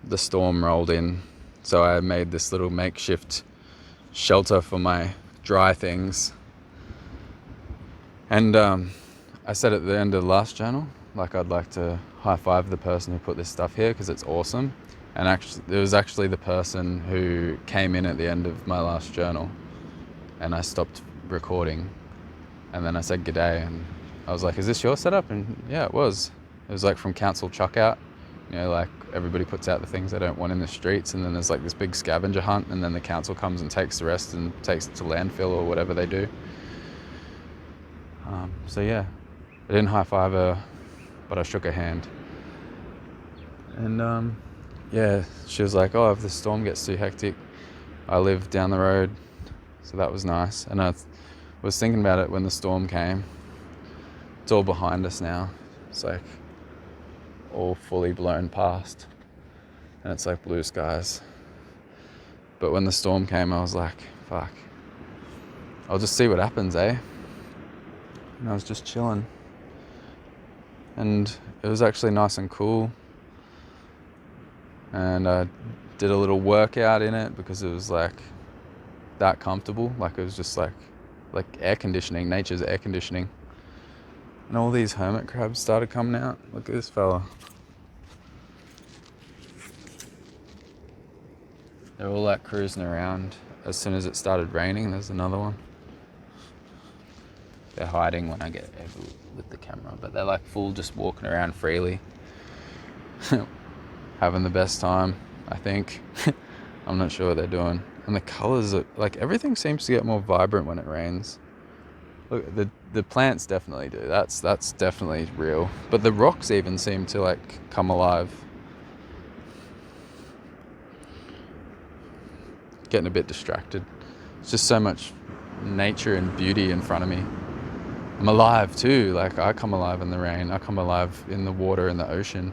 the storm rolled in. So I made this little makeshift shelter for my dry things. And I said at the end of the last journal, like, I'd like to high five the person who put this stuff here because it's awesome. And actually, it was actually the person who came in at the end of my last journal, and I stopped recording. And then I said g'day, and I was like, is this your setup? And yeah, it was. It was like from council chuck out. You know, like everybody puts out the things they don't want in the streets, and then there's like this big scavenger hunt, and then the council comes and takes the rest and takes it to landfill or whatever they do. So yeah, I didn't high five her, but I shook her hand. And yeah, she was like, oh, if the storm gets too hectic, I live down the road. So that was nice. And I was thinking about it when the storm came. It's all behind us now. It's like all fully blown past. And it's like blue skies. But when the storm came, I was like, fuck, I'll just see what happens, eh? And I was just chilling. And it was actually nice and cool. And I did a little workout in it because it was like that comfortable. Like, it was just like air conditioning, nature's air conditioning. And all these hermit crabs started coming out. Look at this fella. They're all like cruising around. As soon as it started raining, there's another one. They're hiding when I get over with the camera, but they're like full just walking around freely. Having the best time, I think. I'm not sure what they're doing. And the colours are, like, everything seems to get more vibrant when it rains. Look, the plants definitely do. That's definitely real. But the rocks even seem to like come alive. Getting a bit distracted. It's just so much nature and beauty in front of me. I'm alive too. Like, I come alive in the rain. I come alive in the water and the ocean.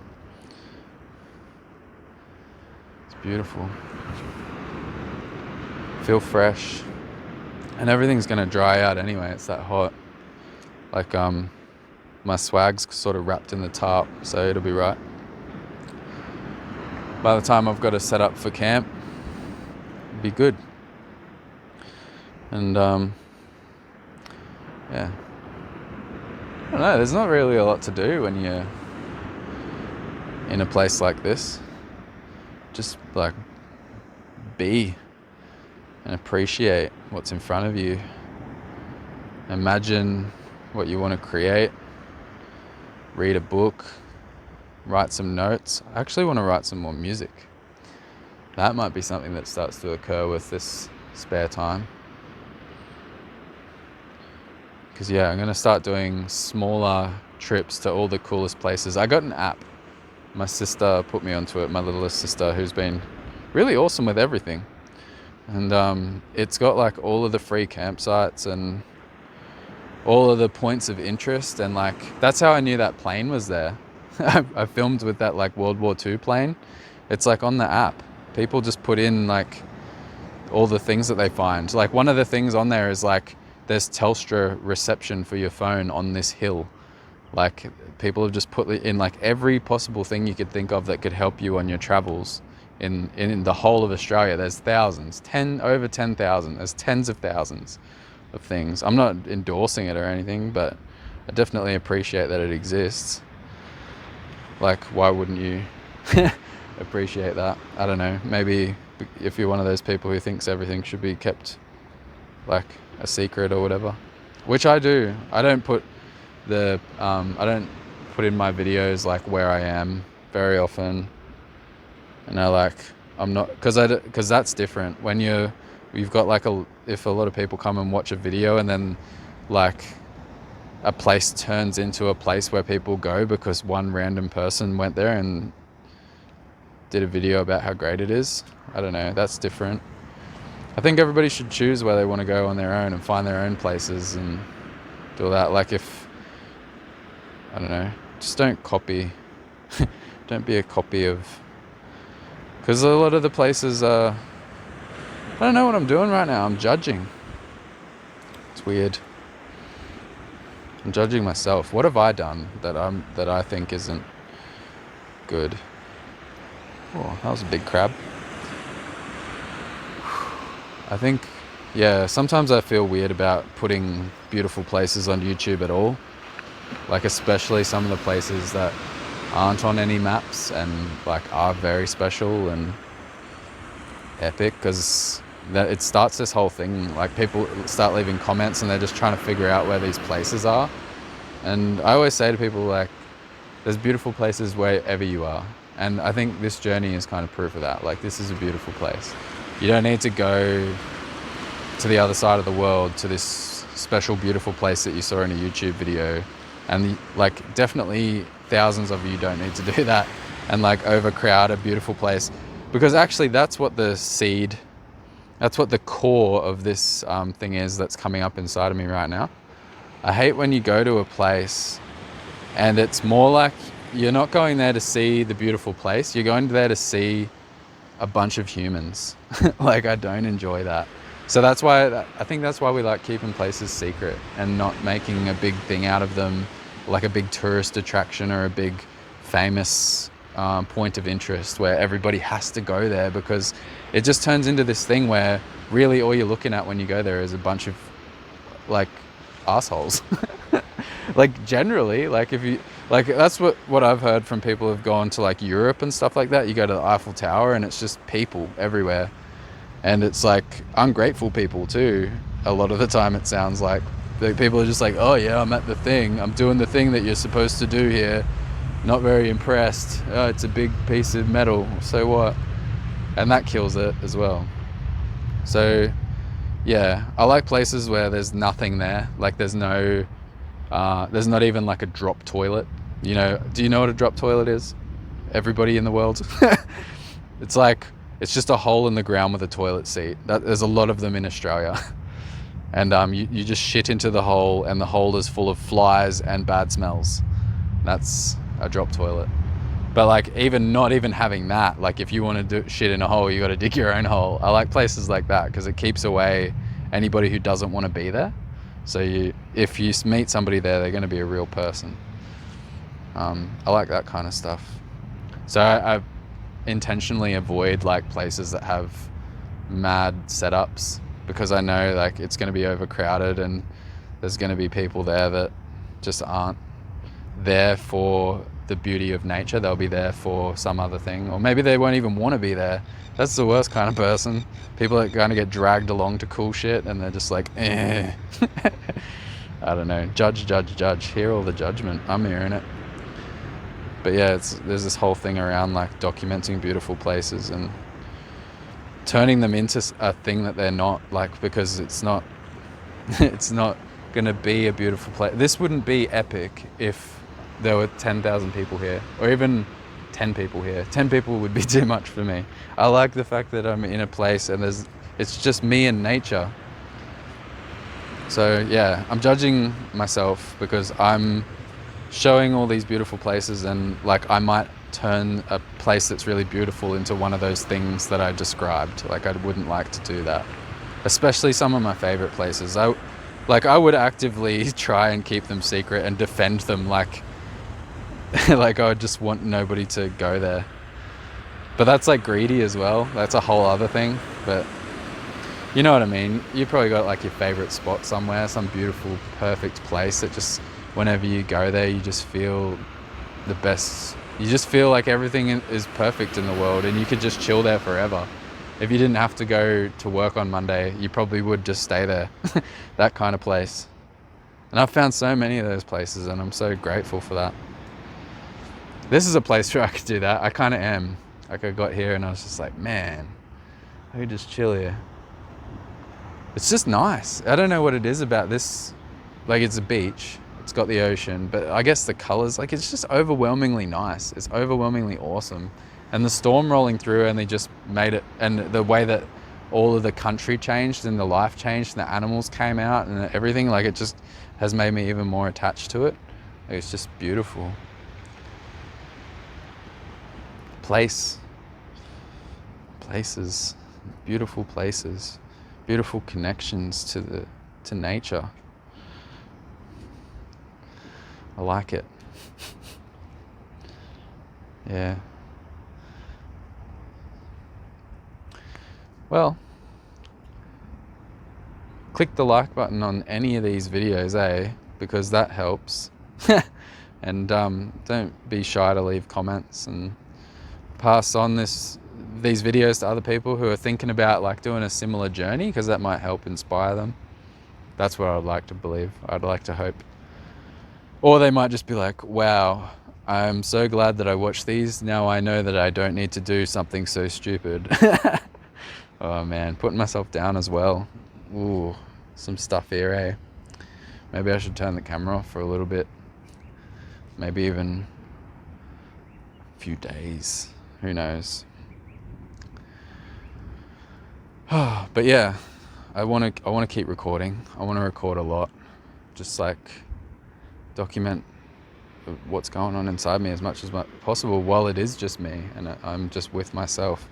It's beautiful. Feel fresh. And everything's gonna dry out anyway. It's that hot. Like, my swag's sort of wrapped in the tarp, so it'll be right. By the time I've got to set up for camp, it'll be good. And yeah. I don't know, there's not really a lot to do when you're in a place like this. Just like be and appreciate what's in front of you. Imagine what you want to create. Read a book. Write some notes. I actually want to write some more music. That might be something that starts to occur with this spare time. Because yeah, I'm going to start doing smaller trips to all the coolest places. I got an app. My sister put me onto it, my littlest sister, who's been really awesome with everything. And it's got like all of the free campsites and all of the points of interest. And like, that's how I knew that plane was there. I filmed with that like World War II plane. It's like on the app. People just put in like all the things that they find. Like, one of the things on there is like, there's Telstra reception for your phone on this hill. Like, people have just put in like every possible thing you could think of that could help you on your travels in the whole of Australia. There's thousands, over 10,000. There's tens of thousands of things. I'm not endorsing it or anything, but I definitely appreciate that it exists. Like, why wouldn't you appreciate that? I don't know. Maybe if you're one of those people who thinks everything should be kept like a secret or whatever, which I do. I don't put in my videos like where I am very often, and I'm not, because that's different when you've got like if a lot of people come and watch a video and then like a place turns into a place where people go because one random person went there and did a video about how great it is. I don't know, that's different. I think everybody should choose where they want to go on their own and find their own places and do all that. Like, I don't know, just don't copy. Don't be a copy of, because a lot of the places I don't know what I'm doing right now. I'm judging. It's weird. I'm judging myself. What have I done that I think isn't good? Oh, that was a big crab. I think, yeah, sometimes I feel weird about putting beautiful places on YouTube at all. Like especially some of the places that aren't on any maps and like are very special and epic, because that it starts this whole thing. Like people start leaving comments and they're just trying to figure out where these places are. And I always say to people, like, there's beautiful places wherever you are. And I think this journey is kind of proof of that. Like, this is a beautiful place. You don't need to go to the other side of the world to this special, beautiful place that you saw in a YouTube video. And like, definitely thousands of you don't need to do that and like overcrowd a beautiful place, because actually that's what the seed, that's what the core of this thing is that's coming up inside of me right now. I hate when you go to a place and it's more like you're not going there to see the beautiful place, you're going there to see a bunch of humans. Like, I don't enjoy that. So that's why, I think that's why we like keeping places secret and not making a big thing out of them, like a big tourist attraction or a big famous point of interest where everybody has to go there, because it just turns into this thing where really all you're looking at when you go there is a bunch of like assholes. Like generally, like if you, like that's what I've heard from people who've gone to like Europe and stuff like that. You go to the Eiffel Tower and it's just people everywhere, and it's like ungrateful people too. A lot of the time it sounds like the people are just like, oh yeah, I'm at the thing, I'm doing the thing that you're supposed to do here, not very impressed. Oh, it's a big piece of metal, so what? And that kills it as well. So yeah, I like places where there's nothing there, like there's not even like a drop toilet. You know, do you know what a drop toilet is? Everybody in the world. It's like, it's just a hole in the ground with a toilet seat. There's a lot of them in Australia. And you just shit into the hole, and the hole is full of flies and bad smells. That's a drop toilet. But like, not even having that, like if you want to do shit in a hole, you got to dig your own hole. I like places like that because it keeps away anybody who doesn't want to be there. So if you meet somebody there, they're going to be a real person. I like that kind of stuff. So I intentionally avoid like places that have mad setups, because I know like it's going to be overcrowded and there's going to be people there that just aren't there for the beauty of nature. They'll be there for some other thing, or maybe they won't even want to be there. That's the worst kind of person. People that kind of get dragged along to cool shit and they're just like, eh. I don't know. Judge. Hear all the judgment. I'm hearing it. But yeah, there's this whole thing around like documenting beautiful places and turning them into a thing that they're not, like, because it's not going to be a beautiful place. This wouldn't be epic if there were 10,000 people here, or even 10 people here. 10 people would be too much for me. I like the fact that I'm in a place and it's just me and nature. So yeah, I'm judging myself because I'm showing all these beautiful places, and like I might turn a place that's really beautiful into one of those things that I described. Like, I wouldn't like to do that, especially some of my favorite places. I would actively try and keep them secret and defend them, like like I would just want nobody to go there. But that's like greedy as well. That's a whole other thing. But you know what I mean? You probably got like your favorite spot somewhere, some beautiful, perfect place that just, whenever you go there, you just feel the best. You just feel like everything is perfect in the world, and you could just chill there forever. If you didn't have to go to work on Monday, you probably would just stay there. That kind of place. And I've found so many of those places, and I'm so grateful for that. This is a place where I could do that. I kind of am. Like, I got here and I was just like, man, I could just chill here. It's just nice. I don't know what it is about this. Like, it's a beach, it's got the ocean, but I guess the colors, like, it's just overwhelmingly nice. It's overwhelmingly awesome. And the storm rolling through only just made it, and the way that all of the country changed and the life changed and the animals came out and everything, like, it just has made me even more attached to it. Like, it's just beautiful. Places, beautiful places, beautiful connections to nature. I like it. Yeah. well, click the like button on any of these videos, because that helps. And don't be shy to leave comments and pass on these videos to other people who are thinking about like doing a similar journey, because that might help inspire them. That's what I'd like to believe. I'd like to hope. Or they might just be like, wow, I'm so glad that I watched these. Now I know that I don't need to do something so stupid. Oh man, putting myself down as well. Ooh, some stuff here, Maybe I should turn the camera off for a little bit. Maybe even a few days. Who knows? But yeah, I want to keep recording. I want to record a lot. Just like document what's going on inside me as much as possible while it is just me and I'm just with myself,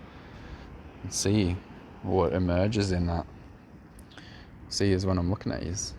and see what emerges in that. See is when I'm looking at yous.